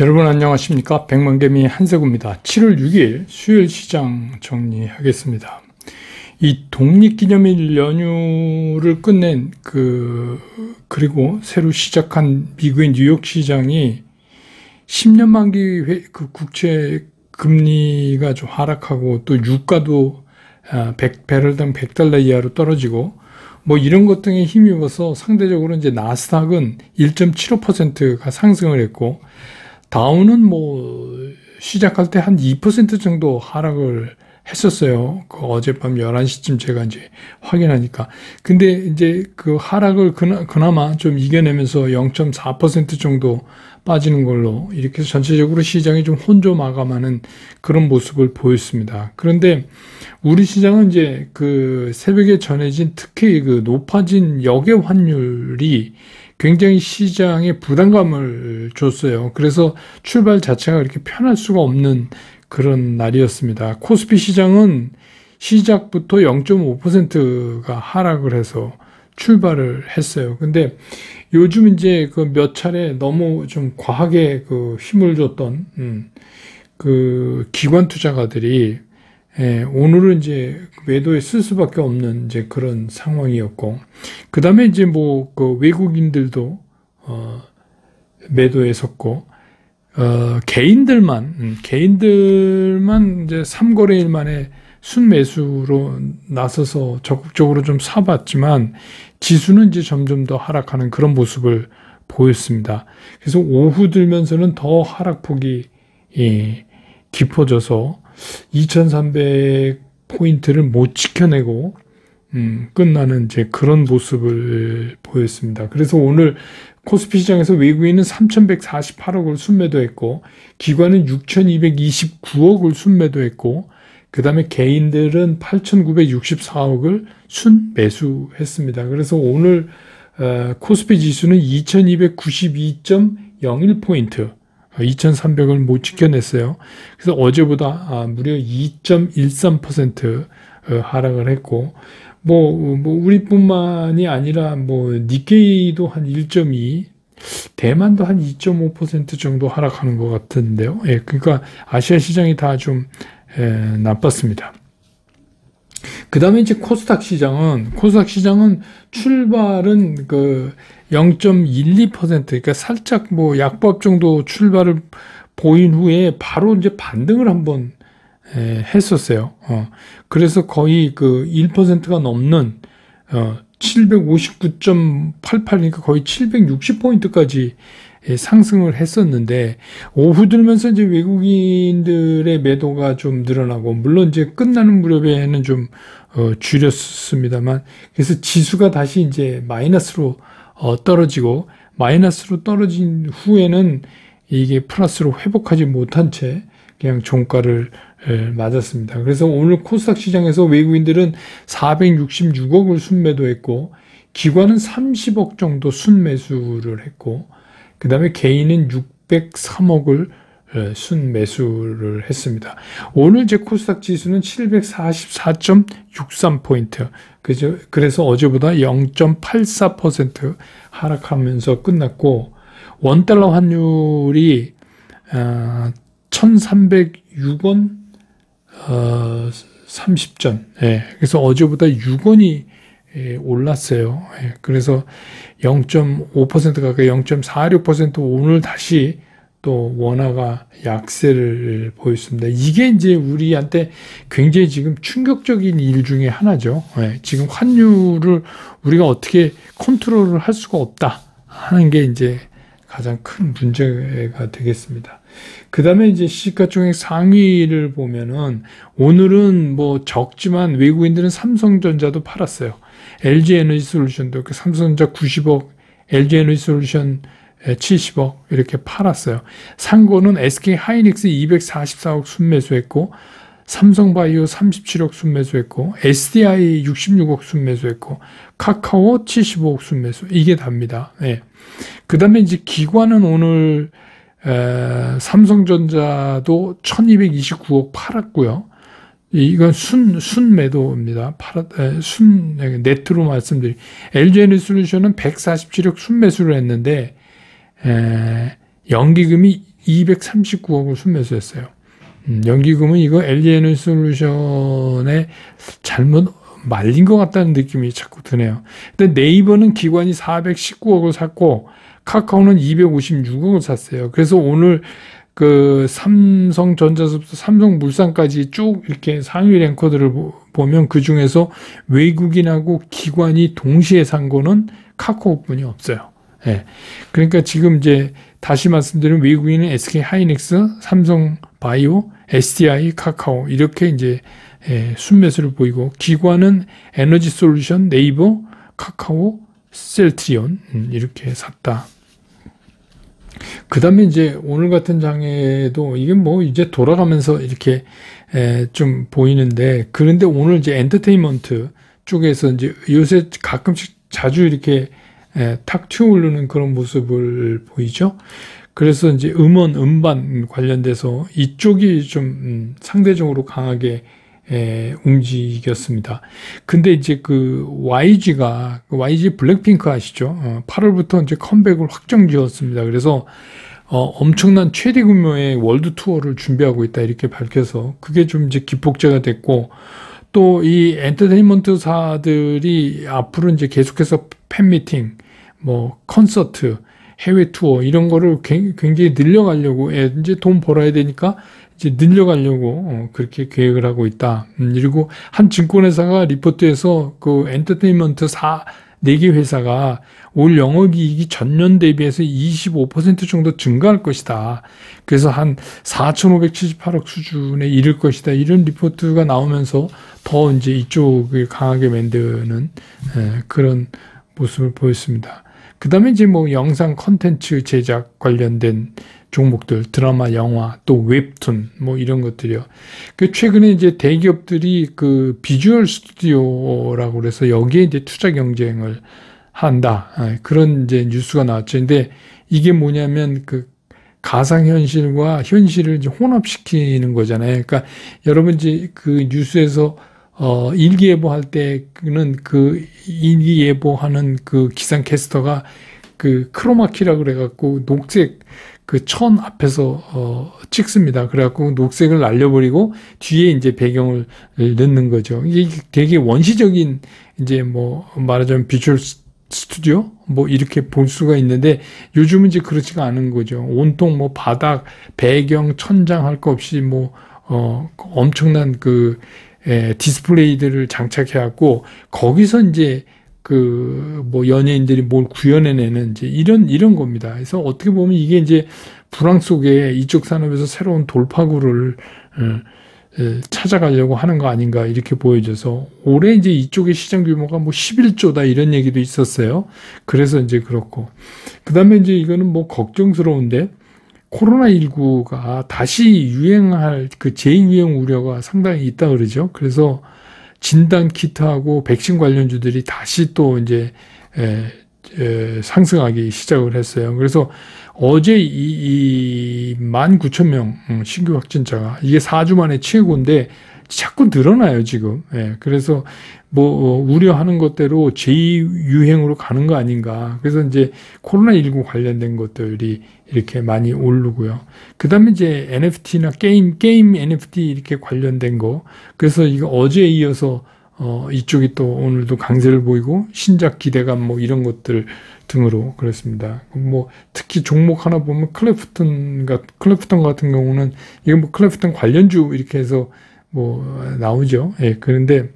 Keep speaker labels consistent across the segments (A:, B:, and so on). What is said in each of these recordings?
A: 여러분 안녕하십니까? 백만개미 한세구입니다. 7월 6일 수요일 시장 정리하겠습니다. 이 독립기념일 연휴를 끝낸 그리고 새로 시작한 미국의 뉴욕 시장이 10년 만기 국채 금리가 좀 하락하고 또 유가도 배럴당 $100 이하로 떨어지고 뭐 이런 것 등에 힘입어서 상대적으로 이제 나스닥은 1.75%가 상승을 했고 다우는 뭐 시작할 때 한 2% 정도 하락을 했었어요. 어젯밤 11시쯤 제가 이제 확인하니까. 근데 이제 그 하락을 그나마 좀 이겨내면서 0.4% 정도 빠지는 걸로 이렇게 해서 전체적으로 시장이 좀 혼조 마감하는 그런 모습을 보였습니다. 그런데 우리 시장은 이제 그 새벽에 전해진 특히 그 높아진 역외 환율이 굉장히 시장에 부담감을 줬어요. 그래서 출발 자체가 이렇게 편할 수가 없는 그런 날이었습니다. 코스피 시장은 시작부터 0.5%가 하락을 해서 출발을 했어요. 근데 요즘 이제 그 몇 차례 너무 좀 과하게 그 힘을 줬던 그 기관 투자가들이 오늘은 이제 매도에 쓸 수밖에 없는 이제 그런 상황이었고, 그 다음에 이제 뭐 그 외국인들도 매도에 섰고, 개인들만 이제 3거래일 만에 순매수로 나서서 적극적으로 좀 사봤지만 지수는 이제 점점 더 하락하는 그런 모습을 보였습니다. 그래서 오후 들면서는 더 하락폭이 깊어져서 2300포인트를 못 지켜내고 끝나는 이제 그런 모습을 보였습니다. 그래서 오늘 코스피 시장에서 외국인은 3148억을 순매도했고 기관은 6229억을 순매도했고 그 다음에 개인들은 8964억을 순매수했습니다. 그래서 오늘 코스피 지수는 2292.01포인트 2300을 못 지켜냈어요. 그래서 어제보다 무려 2.13% 하락을 했고, 뭐 우리뿐만이 아니라 뭐 니케이도 한 1.2, 대만도 한 2.5% 정도 하락하는 것 같은데요. 예, 그러니까 아시아 시장이 다 좀 나빴습니다. 그 다음에 이제 코스닥 시장은 출발은 그 0.12%, 그러니까 살짝 뭐 약보합 정도 출발을 보인 후에 바로 이제 반등을 한번 했었어요. 그래서 거의 그 1%가 넘는 759.88이니까 거의 760포인트까지 상승을 했었는데 오후 들면서 이제 외국인들의 매도가 좀 늘어나고 물론 이제 끝나는 무렵에는 좀 줄였습니다만 그래서 지수가 다시 이제 마이너스로 떨어지고 마이너스로 떨어진 후에는 이게 플러스로 회복하지 못한 채 그냥 종가를 맞았습니다. 그래서 오늘 코스닥 시장에서 외국인들은 466억을 순매도했고 기관은 30억 정도 순매수를 했고 그 다음에 개인은 603억을 순매수를 했습니다. 오늘 제 코스닥 지수는 744.63포인트. 그래서 어제보다 0.84% 하락하면서 끝났고, 원달러 환율이 1306원 30전. 그래서 어제보다 6원이 올랐어요. 그래서 0.5% 가까이 0.46% 오늘 다시 또 원화가 약세를 보였습니다. 이게 이제 우리한테 굉장히 지금 충격적인 일 중에 하나죠. 지금 환율을 우리가 어떻게 컨트롤을 할 수가 없다 하는 게 이제 가장 큰 문제가 되겠습니다. 그 다음에 이제 시가총액 상위를 보면은 오늘은 뭐 적지만 외국인들은 삼성전자도 팔았어요. LG에너지솔루션도 삼성전자 90억, LG에너지솔루션 70억 이렇게 팔았어요. 산 거는 SK하이닉스 244억 순매수했고 삼성바이오 37억 순매수했고 SDI 66억 순매수했고 카카오 75억 순매수 이게 답니다. 그 다음에 이제 기관은 오늘 삼성전자도 1229억 팔았고요. 이건 순매도입니다. 네트로 말씀드린 LG에너지솔루션은 147억 순매수를 했는데 연기금이 239억을 순매수했어요. 연기금은 이거 LG에너지솔루션에 잘못 말린 것 같다는 느낌이 자꾸 드네요. 근데 네이버는 기관이 419억을 샀고 카카오는 256억을 샀어요. 그래서 오늘 그 삼성전자부터 삼성물산까지 쭉 이렇게 상위 랭커들을 보면 그 중에서 외국인하고 기관이 동시에 산 거는 카카오뿐이 없어요. 예. 그러니까 지금 이제 다시 말씀드리면 외국인은 SK 하이닉스, 삼성 바이오, SDI, 카카오 이렇게 이제 순매수를 보이고 기관은 에너지 솔루션, 네이버, 카카오, 셀트리온 이렇게 샀다. 그 다음에 이제 오늘 같은 장에도 이게 뭐 이제 돌아가면서 이렇게 좀 보이는데, 그런데 오늘 이제 엔터테인먼트 쪽에서 이제 요새 가끔씩 자주 이렇게 탁 튀어오르는 그런 모습을 보이죠. 그래서 이제 음반 관련돼서 이쪽이 좀 상대적으로 강하게 움직였습니다. 근데 이제 그 YG 블랙핑크 아시죠? 8월부터 이제 컴백을 확정 지었습니다. 그래서 엄청난 최대 규모의 월드 투어를 준비하고 있다 이렇게 밝혀서 그게 좀 이제 기폭제가 됐고, 또 이 엔터테인먼트사들이 앞으로 이제 계속해서 팬미팅, 뭐 콘서트, 해외 투어 이런 거를 굉장히 늘려가려고 이제 돈 벌어야 되니까 이제 늘려가려고 그렇게 계획을 하고 있다. 그리고 한 증권회사가 리포트에서 그 엔터테인먼트 4개 회사가 올 영업이익이 전년 대비해서 25% 정도 증가할 것이다. 그래서 한 4,578억 수준에 이를 것이다. 이런 리포트가 나오면서 더 이제 이쪽을 강하게 만드는 그런 모습을 보였습니다. 그 다음에 이제 뭐 영상 콘텐츠 제작 관련된 종목들, 드라마, 영화, 또 웹툰, 뭐 이런 것들이요. 그 최근에 이제 대기업들이 그 비주얼 스튜디오라고 그래서 여기에 이제 투자 경쟁을 한다. 그런 이제 뉴스가 나왔죠. 근데 이게 뭐냐면 그 가상현실과 현실을 이제 혼합시키는 거잖아요. 그러니까 여러분 이제 그 뉴스에서 일기예보 할 때는 그 일기예보하는 그 기상캐스터가 그 크로마키라 그래갖고 녹색 그 천 앞에서 찍습니다. 그래갖고 녹색을 날려버리고 뒤에 이제 배경을 넣는 거죠. 이게 되게 원시적인 이제 뭐 말하자면 비주얼 스튜디오 뭐 이렇게 볼 수가 있는데, 요즘은 이제 그렇지가 않은 거죠. 온통 뭐 바닥, 배경, 천장 할 거 없이 뭐 엄청난 그 디스플레이들을 장착해갖고 거기서 이제 그 뭐 연예인들이 뭘 구현해내는 이제 이런 겁니다. 그래서 어떻게 보면 이게 이제 불황 속에 이쪽 산업에서 새로운 돌파구를 찾아가려고 하는 거 아닌가 이렇게 보여져서 올해 이제 이쪽의 시장 규모가 뭐 11조다 이런 얘기도 있었어요. 그래서 이제 그렇고, 그 다음에 이제 이거는 뭐 걱정스러운데, 코로나19가 다시 유행할 그 재유행 우려가 상당히 있다 그러죠. 그래서 진단 키트하고 백신 관련주들이 다시 또 이제 상승하기 시작을 했어요. 그래서 어제 이 19,000명 신규 확진자가 이게 4주 만에 최고인데 자꾸 늘어나요, 지금. 그래서 뭐 우려하는 것대로 제2유행으로 가는 거 아닌가. 그래서 이제 코로나19 관련된 것들이 이렇게 많이 오르고요. 그 다음에 이제 NFT나 게임 NFT 이렇게 관련된 거. 그래서 이거 어제에 이어서 이쪽이 또 오늘도 강세를 보이고 신작 기대감 뭐 이런 것들 등으로 그렇습니다. 뭐 특히 종목 하나 보면 클래프턴 같은 경우는 이거 뭐 클래프턴 관련주 이렇게 해서 뭐 나오죠. 그런데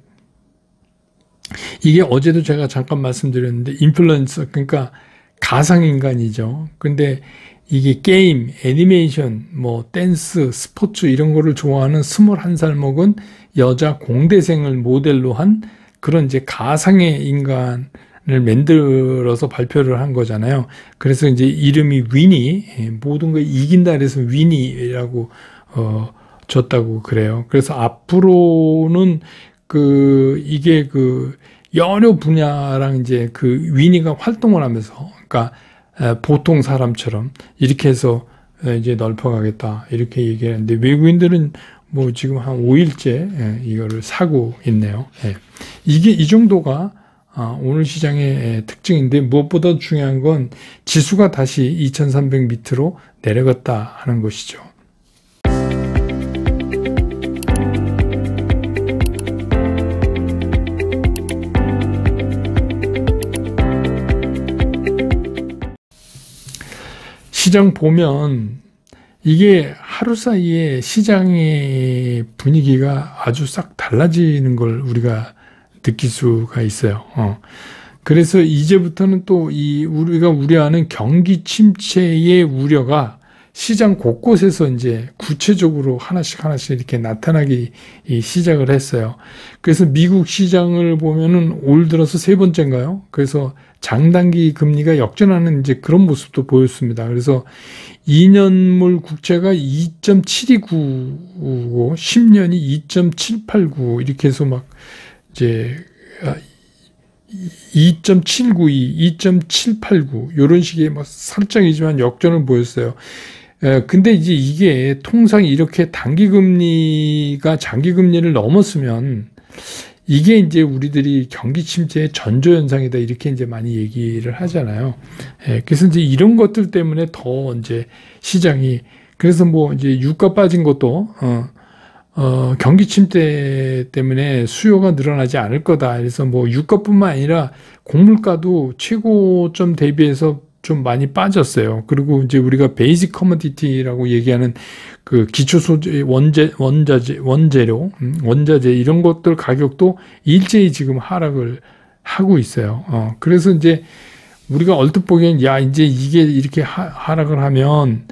A: 이게 어제도 제가 잠깐 말씀드렸는데 인플루언서, 그러니까 가상인간이죠. 근데 이게 게임, 애니메이션, 뭐 댄스, 스포츠 이런 거를 좋아하는 21살 먹은 여자 공대생을 모델로 한 그런 이제 가상의 인간을 만들어서 발표를 한 거잖아요. 그래서 이제 이름이 위니, 모든 걸 이긴다 그래서 위니라고 줬다고 그래요. 그래서 앞으로는 이게 여러 분야랑 이제 위니가 활동을 하면서, 그러니까 보통 사람처럼 이렇게 해서 이제 넓혀가겠다 이렇게 얘기하는데, 외국인들은 뭐 지금 한 5일째 이거를 사고 있네요. 이게 이 정도가 오늘 시장의 특징인데, 무엇보다 중요한 건 지수가 다시 2300 밑으로 내려갔다 하는 것이죠. 시장 보면 이게 하루 사이에 시장의 분위기가 아주 싹 달라지는 걸 우리가 느낄 수가 있어요. 그래서 이제부터는 또 우리가 우려하는 경기 침체의 우려가 시장 곳곳에서 이제 구체적으로 하나씩 이렇게 나타나기 시작을 했어요. 그래서 미국 시장을 보면은 올 들어서 세 번째인가요? 그래서 장단기 금리가 역전하는 이제 그런 모습도 보였습니다. 그래서 2년물 국채가 2.729고 10년이 2.789 이렇게 해서 막 이제 2.792, 2.789 이런 식의 막 살짝이지만 역전을 보였어요. 근데 이제 이게 통상 이렇게 단기금리가 장기금리를 넘었으면 이게 이제 우리들이 경기 침체의 전조현상이다 이렇게 이제 많이 얘기를 하잖아요. 그래서 이제 이런 것들 때문에 더 이제 시장이 그래서 뭐 이제 유가 빠진 것도 경기 침체 때문에 수요가 늘어나지 않을 거다. 그래서 뭐 유가뿐만 아니라 곡물가도 최고점 대비해서 좀 많이 빠졌어요. 그리고 이제 우리가 베이직 커머디티라고 얘기하는 그 기초 소재, 원재료, 원자재 이런 것들 가격도 일제히 지금 하락을 하고 있어요. 그래서 이제 우리가 얼핏 보기엔 야 이제 이게 이렇게 하락을 하면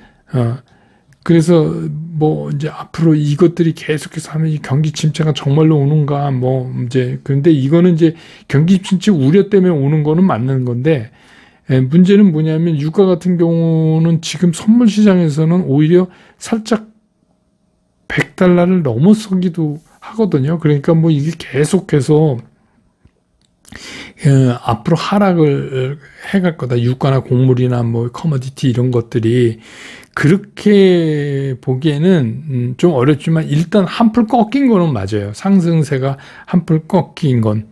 A: 그래서 뭐 이제 앞으로 이것들이 계속해서 하면 이 경기 침체가 정말로 오는가 뭐 이제 그런데 이거는 이제 경기 침체 우려 때문에 오는 거는 맞는 건데 문제는 뭐냐면 유가 같은 경우는 지금 선물 시장에서는 오히려 살짝 100달러를 넘어서기도 하거든요. 그러니까 뭐 이게 계속해서 앞으로 하락을 해갈 거다. 유가나 곡물이나 뭐 커머디티 이런 것들이 그렇게 보기에는 좀 어렵지만 일단 한풀 꺾인 거는 맞아요. 상승세가 한풀 꺾인 건.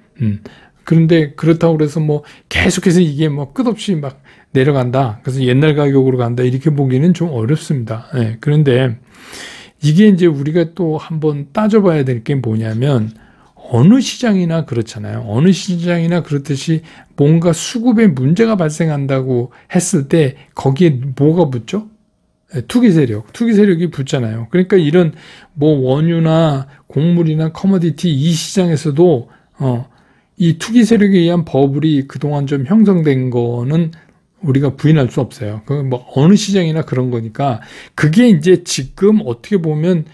A: 그런데 그렇다고 그래서 뭐 계속해서 이게 뭐 끝없이 막 내려간다. 그래서 옛날 가격으로 간다. 이렇게 보기는 좀 어렵습니다. 그런데 이게 이제 우리가 또 한번 따져봐야 될 게 뭐냐면 어느 시장이나 그렇잖아요. 어느 시장이나 그렇듯이 뭔가 수급에 문제가 발생한다고 했을 때 거기에 뭐가 붙죠? 투기 세력이 붙잖아요. 그러니까 이런 뭐 원유나 곡물이나 커머디티 이 시장에서도 이 투기 세력에 의한 버블이 그동안 좀 형성된 거는 우리가 부인할 수 없어요. 그 뭐 어느 시장이나 그런 거니까 그게 이제 지금 어떻게 보면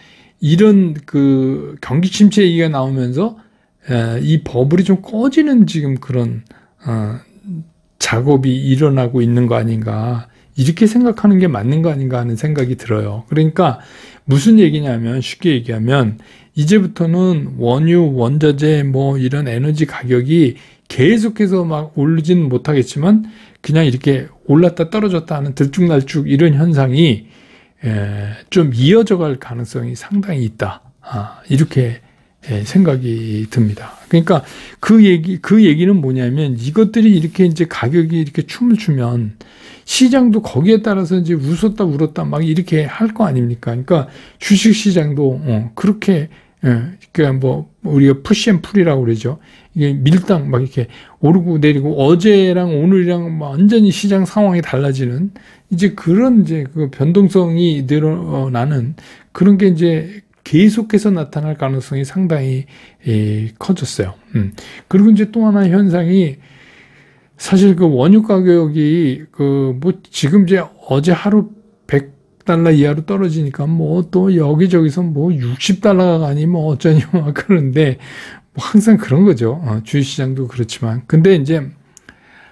A: 이런 그 경기 침체 얘기가 나오면서 이 버블이 좀 꺼지는 지금 그런 작업이 일어나고 있는 거 아닌가 이렇게 생각하는 게 맞는 거 아닌가 하는 생각이 들어요. 그러니까 무슨 얘기냐면 쉽게 얘기하면 이제부터는 원유, 원자재 뭐 이런 에너지 가격이 계속해서 막 오르지는 못하겠지만 그냥 이렇게 올랐다 떨어졌다 하는 들쭉날쭉 이런 현상이 좀 이어져 갈 가능성이 상당히 있다. 이렇게 생각이 듭니다. 그러니까 그 얘기는 뭐냐면 이것들이 이렇게 이제 가격이 이렇게 춤을 추면 시장도 거기에 따라서 이제 웃었다 울었다 막 이렇게 할 거 아닙니까? 그러니까 주식 시장도 그렇게 그러니까 뭐 우리가 푸시앤풀이라고 그러죠. 이게 밀당 막 이렇게 오르고 내리고 어제랑 오늘이랑 완전히 시장 상황이 달라지는 이제 그런 이제 그 변동성이 늘어나는 그런 게 이제 계속해서 나타날 가능성이 상당히 커졌어요. 그리고 이제 또 하나 현상이 사실 그 원유 가격이 그 뭐 지금 이제 어제 하루 100달러 이하로 떨어지니까 뭐 또 여기저기서 뭐 60달러가 가니 뭐 어쩌니 막 그러는데 뭐 항상 그런 거죠. 주식시장도 그렇지만. 근데 이제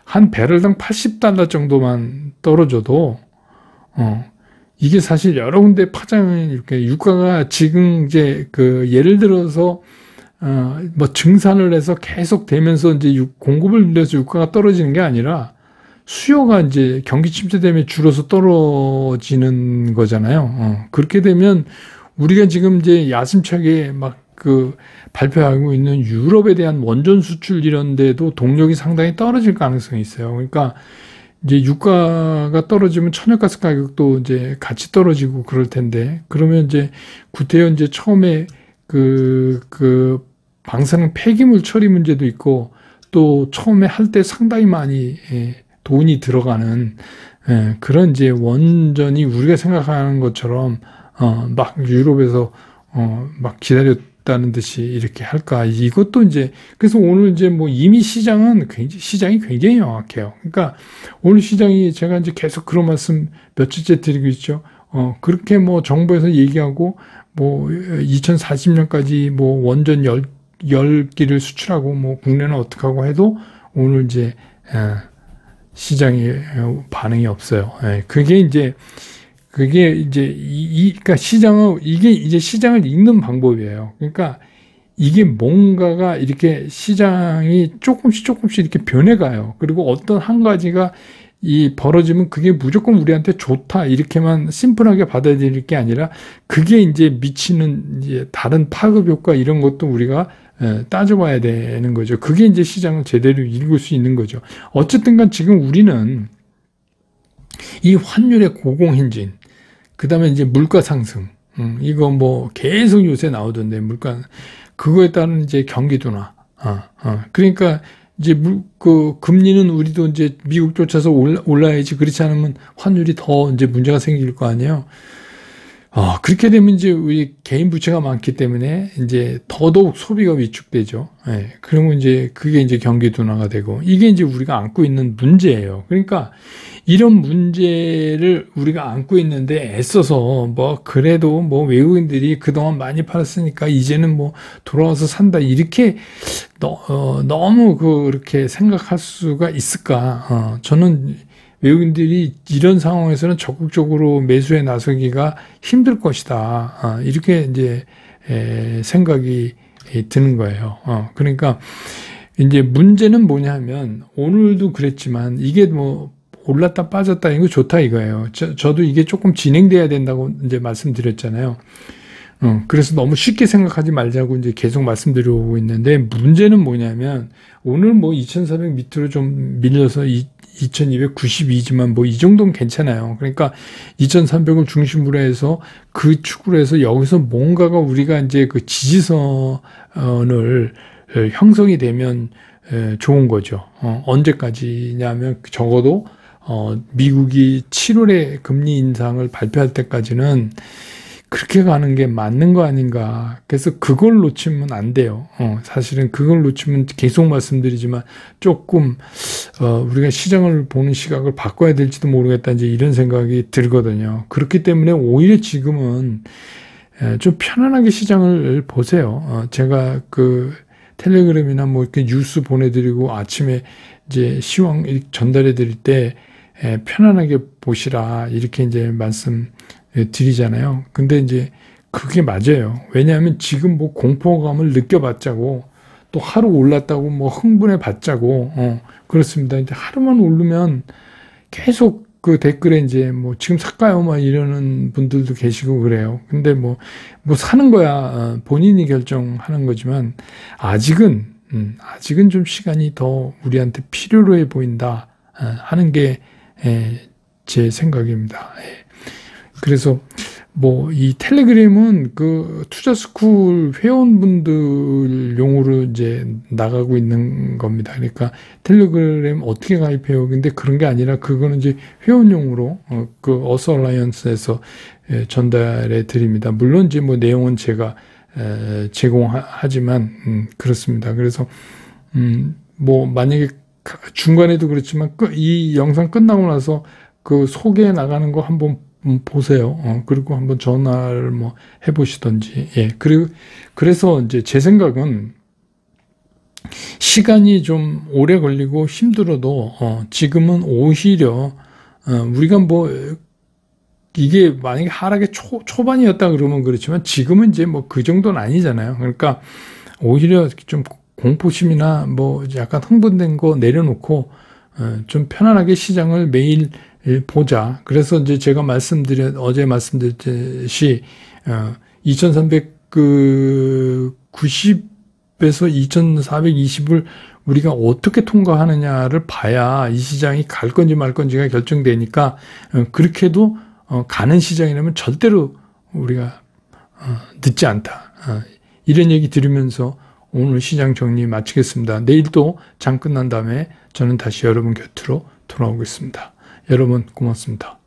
A: 한 배럴당 80달러 정도만 떨어져도 이게 사실 여러 군데 파장을 이렇게 유가가 지금 이제 그 예를 들어서 뭐 증산을 해서 계속 되면서 이제 공급을 늘려서 유가가 떨어지는 게 아니라 수요가 이제 경기 침체 때문에 줄어서 떨어지는 거잖아요. 그렇게 되면 우리가 지금 이제 야심차게 막 발표하고 있는 유럽에 대한 원전 수출 이런 데도 동력이 상당히 떨어질 가능성이 있어요. 그러니까 이제 유가가 떨어지면 천연가스 가격도 이제 같이 떨어지고 그럴 텐데, 그러면 이제 구태여 이제 처음에 방사능 폐기물 처리 문제도 있고, 또 처음에 할 때 상당히 많이 돈이 들어가는 그런 이제 원전이 우리가 생각하는 것처럼 막 유럽에서 막 기다렸다는 듯이 이렇게 할까? 이것도 이제, 그래서 오늘 이제 뭐 이미 시장이 굉장히 명확해요. 그러니까 오늘 시장이, 제가 이제 계속 그런 말씀 며칠째 드리고 있죠. 그렇게 뭐 정부에서 얘기하고 뭐 2040년까지 뭐 원전 10기를 수출하고 뭐 국내는 어떻게 하고 해도 오늘 이제 시장이 반응이 없어요. 그게 이제 그러니까 이게 이제 시장을 읽는 방법이에요. 그러니까 이게 뭔가가 이렇게 시장이 조금씩 이렇게 변해가요. 그리고 어떤 한 가지가 벌어지면 그게 무조건 우리한테 좋다, 이렇게만 심플하게 받아들일 게 아니라 그게 이제 미치는 이제 다른 파급 효과 이런 것도 우리가 따져봐야 되는 거죠. 그게 이제 시장을 제대로 읽을 수 있는 거죠. 어쨌든 간 지금 우리는 이 환율의 고공행진, 그 다음에 이제 물가 상승, 이거 뭐 계속 요새 나오던데, 그거에 따른 이제 경기 둔화, 그러니까 이제 금리는 우리도 이제 미국 쫓아서 올라야지, 그렇지 않으면 환율이 더 이제 문제가 생길 거 아니에요. 그렇게 되면 이제 우리 개인 부채가 많기 때문에 이제 더더욱 소비가 위축되죠. 그러면 이제 그게 이제 경기 둔화가 되고, 이게 이제 우리가 안고 있는 문제예요. 그러니까 이런 문제를 우리가 안고 있는데 애써서 뭐 그래도 뭐 외국인들이 그동안 많이 팔았으니까 이제는 뭐 돌아와서 산다, 이렇게 너무 그렇게 생각할 수가 있을까? 저는 외국인들이 이런 상황에서는 적극적으로 매수에 나서기가 힘들 것이다, 이렇게 이제 생각이 드는 거예요. 그러니까 이제 문제는 뭐냐면, 오늘도 그랬지만 이게 뭐 올랐다 빠졌다 이거 좋다 이거예요. 저도 이게 조금 진행돼야 된다고 이제 말씀드렸잖아요. 그래서 너무 쉽게 생각하지 말자고 이제 계속 말씀드리고 있는데, 문제는 뭐냐면 오늘 뭐 2400 밑으로 좀 밀려서 2292지만 뭐 이 정도는 괜찮아요. 그러니까 2300을 중심으로 해서 그 축으로 해서 여기서 뭔가가 우리가 이제 그 지지선을 형성이 되면 좋은 거죠. 언제까지냐면 적어도 미국이 7월에 금리 인상을 발표할 때까지는 그렇게 가는 게 맞는 거 아닌가. 그래서 그걸 놓치면 안 돼요. 사실은 그걸 놓치면 계속 말씀드리지만 조금 우리가 시장을 보는 시각을 바꿔야 될지도 모르겠다, 이제 이런 생각이 들거든요. 그렇기 때문에 오히려 지금은 좀 편안하게 시장을 보세요. 제가 그 텔레그램이나 뭐 이렇게 뉴스 보내드리고 아침에 이제 시황 전달해 드릴 때 편안하게 보시라, 이렇게 이제 말씀 드리잖아요. 근데 이제 그게 맞아요. 왜냐하면 지금 뭐 공포감을 느껴봤자고, 또 하루 올랐다고 뭐 흥분해 봤자고, 그렇습니다. 이제 하루만 오르면 계속 그 댓글에 이제 뭐 지금 살까요? 막 이러는 분들도 계시고 그래요. 근데 뭐 사는 거야 본인이 결정하는 거지만, 아직은 좀 시간이 더 우리한테 필요로 해 보인다 하는 게 제 생각입니다. 그래서 뭐 이 텔레그램은 그 투자스쿨 회원분들 용으로 이제 나가고 있는 겁니다. 그러니까 텔레그램 어떻게 가입해요? 근데 그런 게 아니라 그거는 이제 회원용으로 그 어서라이언스에서 전달해 드립니다. 물론 이제 뭐 내용은 제가 제공하지만 그렇습니다. 그래서 뭐 만약에 중간에도 그렇지만 이 영상 끝나고 나서 그 소개해 나가는 거 한번 보세요. 그리고 한번 전화를 뭐 해보시던지. 그래서 이제 제 생각은 시간이 좀 오래 걸리고 힘들어도 지금은 오히려 우리가 뭐 이게 만약에 하락의 초반이었다 그러면 그렇지만 지금은 이제 뭐 그 정도는 아니잖아요. 그러니까 오히려 좀 공포심이나 뭐 약간 흥분된 거 내려놓고 좀 편안하게 시장을 매일 보자. 그래서 이제 제가 어제 말씀드렸듯이 2300 2,490에서 2,420을 우리가 어떻게 통과하느냐를 봐야 이 시장이 갈 건지 말 건지가 결정되니까 그렇게도 가는 시장이라면 절대로 우리가 늦지 않다. 이런 얘기 들으면서 오늘 시장 정리 마치겠습니다. 내일 또 장 끝난 다음에 저는 다시 여러분 곁으로 돌아오겠습니다. 여러분 고맙습니다.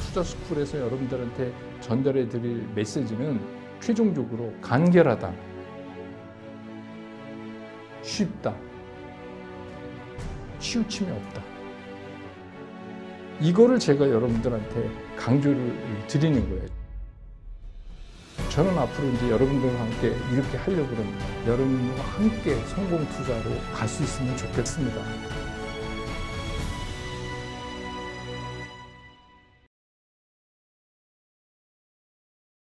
A: 투자스쿨에서 여러분들한테 전달해 드릴 메시지는 최종적으로 간결하다, 쉽다, 치우침이 없다. 이거를 제가 여러분들한테 강조를 드리는 거예요. 저는 앞으로 이제 여러분들과 함께 이렇게 하려고 합니다. 여러분과 함께 성공 투자로 갈 수 있으면 좋겠습니다.